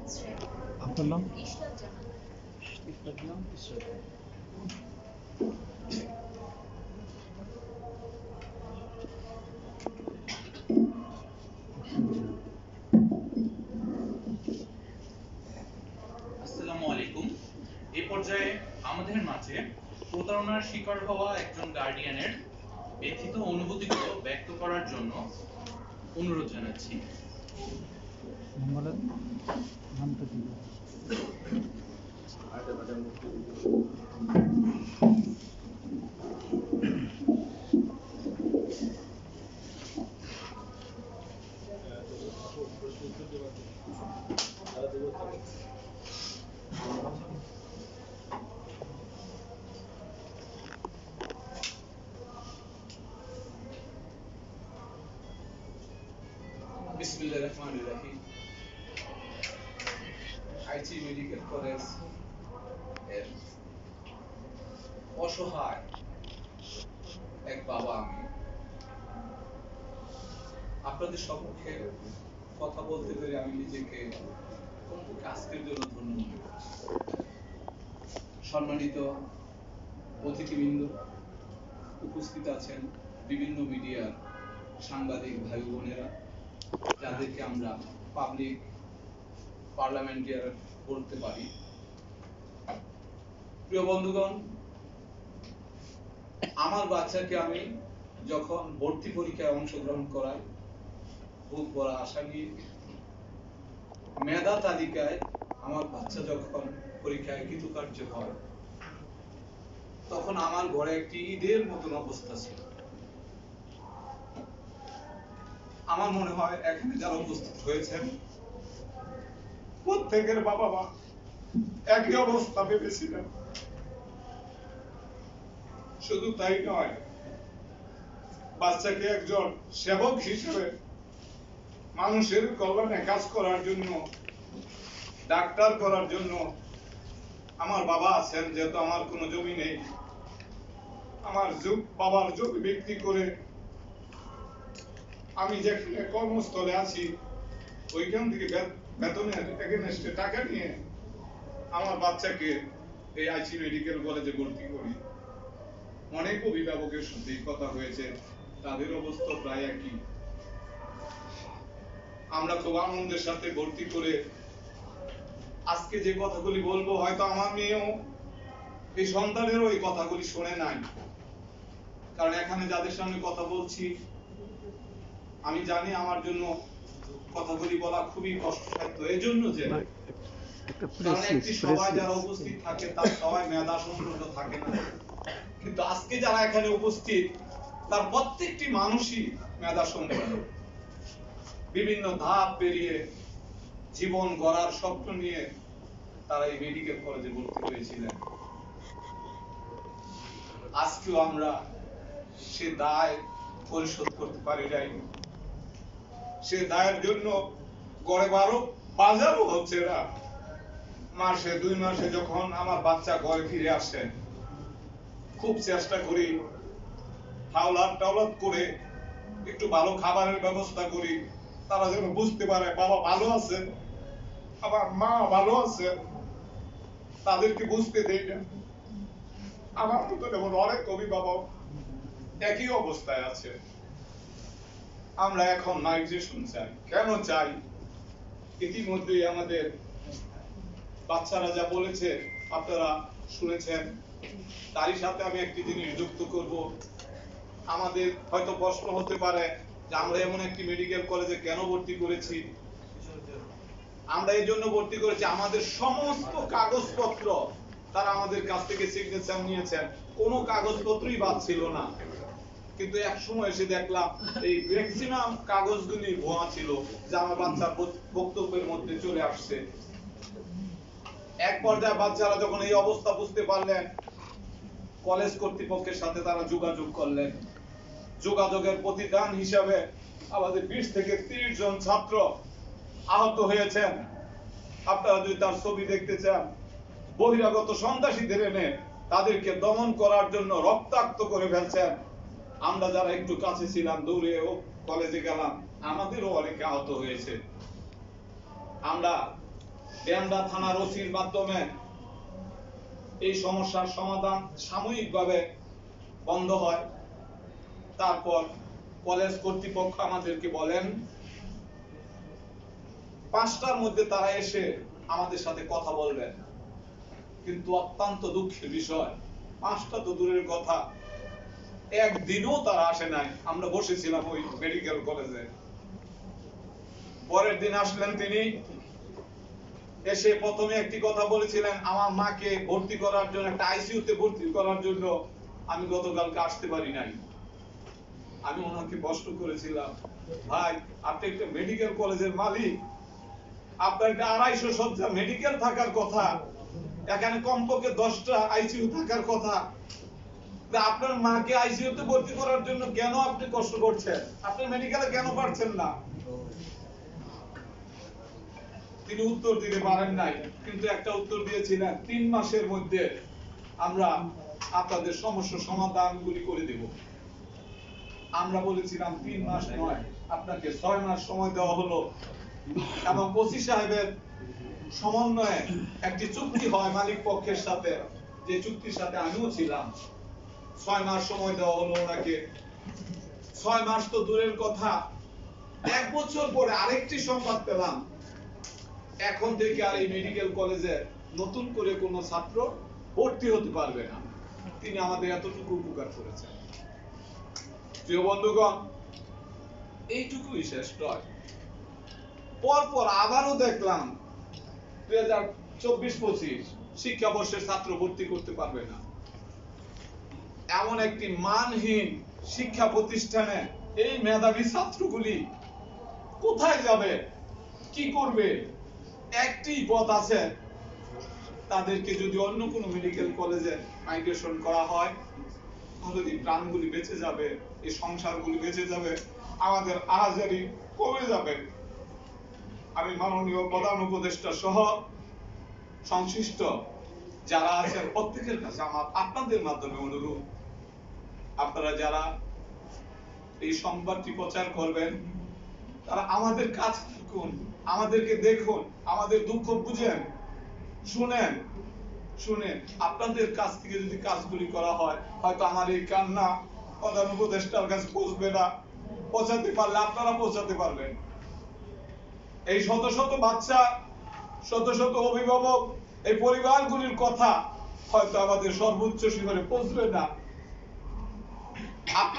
আপনার নাম? আসসালামু আলাইকুম। এই পর্যায়ে আমাদের মাঝে প্রতারণার শিকার হওয়া একজন গার্ডিয়ানের ব্যথিত অনুভূতিগুলো ব্যক্ত করার জন্য অনুরোধ জানাচ্ছি। নামটা কি? বিসমিল্লাহির রহমানির রহিম। আইটি মেডিকেল কলেজ এর অসহায় এক বাবা আমি আপনাদের সম্মুখে কথা বলতে পেরে আমি নিজেকে কমপক্ষে আজকের জন্য ধন্য মনে করছি। সম্মানিত অতিথিবৃন্দ, উপস্থিত আছেন বিভিন্ন মিডিয়ার সাংবাদিক ভাই বোনেরা, যাদেরকে আমরা পাবলিক পার্লামেন্টারিয়ান বলতে পারি। প্রিয় বন্ধুগণ, আমার বাচ্চাকে আমি যখন ভর্তি পরীক্ষায় অংশগ্রহণ করাই, বুক ভরা আশা নিয়ে মেধা তালিকায় আমার বাচ্চা যখন পরীক্ষায় কৃতকার্য হয়, তখন আমার ঘরে একটি ঈদের মতন অবস্থা ছিল। আমার মনে হয় এখানে যারা উপস্থিত হয়েছেন প্রত্যেকের বাবা মা একই অবস্থা ভেবেছিলেন। শুধু তাই নয়, বাচ্চাকে একজন সেবক হিসেবে মানুষের কল্যাণে কাজ করার জন্য, ডাক্তার করার জন্য আমার বাবা আছেন। যেহেতু আমার কোনো জমি নেই, আমার বাবার জমি বিক্রি করে আমি যেখানে কর্মস্থলে আছি ওইখান থেকে বেতনের এগেনস্টে টাকা নিয়ে আমার বাচ্চাকে এই আইসি মেডিকেল কলেজে ভর্তি করি। অনেক অভিভাবকের সাথে কথা হয়েছে, তাদের অবস্থা প্রায় একই। আমরা খুব আনন্দের সাথে ভর্তি করে আজকে যে কথাগুলি বলবো, হয়তো আমার মেয়েও এই সন্তানেরও এই কথাগুলি শোনে নাই, কারণ এখানে যাদের সামনে কথা বলছি আমি জানি আমার জন্য কথাগুলি বলা খুবই কষ্টসাধ্য। এই জন্য যে কারণ একটি সবাই যারা উপস্থিত থাকে তার সবাই মেধা সম্পন্ন থাকে না, কিন্তু আজকে যারা এখানে উপস্থিত তার প্রত্যেকটি মানুষই মেধা সম্পন্ন। বিভিন্ন ধাপ পেরিয়ে জীবন গড়ার স্বপ্ন নিয়ে তারা এই মেডিকেল কলেজে ভর্তি হয়েছিলেন। আজকেও আমরা সে দায় পরিশোধ করতে পারি নাই। সে দায়ের জন্য গড়ে বাজারও হচ্ছে না। মাসে 2 মাসে যখন আমার বাচ্চা ঘরে ফিরে আসে, খুব চেষ্টা করি টাওলাত করে একটু ভালো খাবারের ব্যবস্থা করি, তারা যেন বুঝতে পারে বাবা ভালো আছে, আমার মা ভালো আছে। তাদেরকে বুঝতে দেই না। আমার মতো যেমন অনেক অভিভাবক একই অবস্থায় আছে। আমরা এখন মাইগ্রেশন চাই। কেন চাই? ইতিমধ্যেই আমাদের বাচ্চারা যা বলেছে আপনারা শুনেছেন। তারই সাথে আমি একটি জিনিস যুক্ত করব। আমাদের হয়তো প্রশ্ন হতে পারে যে আমরা এমন একটি মেডিকেল কলেজে কেন ভর্তি করেছি। আমরা এই জন্য ভর্তি করেছি, আমাদের সমস্ত কাগজপত্র তারা আমাদের কাছ থেকে সিগনেচার নিয়েছেন, কোনো কাগজপত্রই বাদ ছিল না। কিন্তু এক সময় এসে দেখলাম এই ম্যাক্সিমাম কাগজগুলি ভুয়া ছিল, যা আমার বাচ্চার বক্তব্যের মধ্যে চলে আসছে। এক পর্যায়ে বাচ্চারা যখন এই অবস্থা বুঝতে পারলেন, কলেজ কর্তৃপক্ষের সাথে তারা যোগাযোগ করলেন। যোগাযোগের প্রতিদান হিসাবে আমাদের 20 থেকে 30 জন ছাত্র আহত হয়েছেন। আপনারা যদি তার ছবি দেখতে চান, বহিরাগত সন্ত্রাসীদের এনে তাদেরকে দমন করার জন্য রক্তাক্ত করে ফেলছেন। আমরা যারা একটু কাছে ছিলাম দৌড়েও কলেজে গেলাম, আমাদেরও অনেকে আহত হয়েছে। আমরা ডেমরা থানার ওসির মাধ্যমে এই সমস্যার সমাধান সাময়িকভাবে বন্ধ হয়। তারপর কলেজ কর্তৃপক্ষ আমাদেরকে বলেন 5টার মধ্যে তারা এসে আমাদের সাথে কথা বলবেন, কিন্তু অত্যন্ত দুঃখের বিষয় 5টা তো দূরের কথা, একদিনও তারা আসে নাই। আমরা বসেছিলাম ওই মেডিকেল কলেজে। পরের দিন আসলেন তিনি, এসে প্রথমে একটি কথা বলেছিলেন, আমার মাকে ভর্তি করার জন্য, একটা আইসিইউতে ভর্তি করার জন্য আমি গতকালকে আসতে পারি নাই। আমি ওনাকে প্রশ্ন করেছিলাম, ভাই আপনি একটা মেডিকেল কলেজের মালিক, আপনার একটা 250 শয্যা মেডিকেল থাকার কথা, এখানে কমপক্ষে 10টা আইসিইউ থাকার কথা, আপনার মাকে আইসিইউতে ভর্তি করার জন্য কেন আপনি কষ্ট করছেন? আপনি মেডিকেলে কেন পারছেন না? তিনি উত্তর দিতে পারেন নাই, কিন্তু একটা উত্তর দিয়েছিলেন, 3 মাসের মধ্যে আমরা আপনাদের সমস্যা সমাধানগুলি করে দেব। আমরা বলেছিলাম 3 মাস নয়, আপনাকে 6 মাস সময় দেওয়া হলো, এবং ওসি সাহেবের সমন্বয়ে একটি চুক্তি হয় মালিক পক্ষের সাথে, যে চুক্তির সাথে আমিও ছিলাম। 6 মাস সময় দেওয়া হলো ওনাকে। 6 মাস তো দূরের কথা, 1 বছর পরে আরেকটি সংবাদ পেলাম, এখন থেকে আর এই মেডিকেল কলেজে নতুন করে কোনো ছাত্র ভর্তি হতে পারবে না। তিনি আমাদের এতটুকু উপকার করেছেন। প্রিয় বন্ধুগণ, এইটুকুই শেষ নয়, পরপর আবারও দেখলাম 2024-25 শিক্ষাবর্ষের ছাত্র ভর্তি করতে পারবে না। এমন একটি মানহীন শিক্ষা প্রতিষ্ঠানে এই মেধাবী ছাত্রগুলি কোথায় যাবে, কি করবে? একটি পথ আছে, তাদেরকে যদি অন্য কোনো মেডিকেল কলেজে মাইগ্রেশন করা হয়, তাহলে এই প্রাণগুলি বেঁচে যাবে, এই সংসারগুলি বেঁচে যাবে, আমাদের আহাজারি কমে যাবে। আমি মাননীয় প্রধান উপদেষ্টা সহ সংশ্লিষ্ট যারা আছেন প্রত্যেকের কাছে আমার আপনাদের মাধ্যমে অনুরোধ, আপনারা যারা এই সংবাদটি প্রচার করবেন, তারা আমাদের কাছে থাকুন, আমাদেরকে দেখুন, আমাদের দুঃখ বুঝেন, শুনেন। শুনে আপনাদের কাছ থেকে যদি কাজগুলি করা হয়, হয়তো আমার এই কান্না প্রধান উপদেষ্টার কাছে পৌঁছবে না, পৌঁছাতে পারলে আপনারা পৌঁছাতে পারবেন। এই শত শত বাচ্চা, শত শত অভিভাবক, এই পরিবারগুলির কথা হয়তো আমাদের সর্বোচ্চ শিখরে পৌঁছবে না।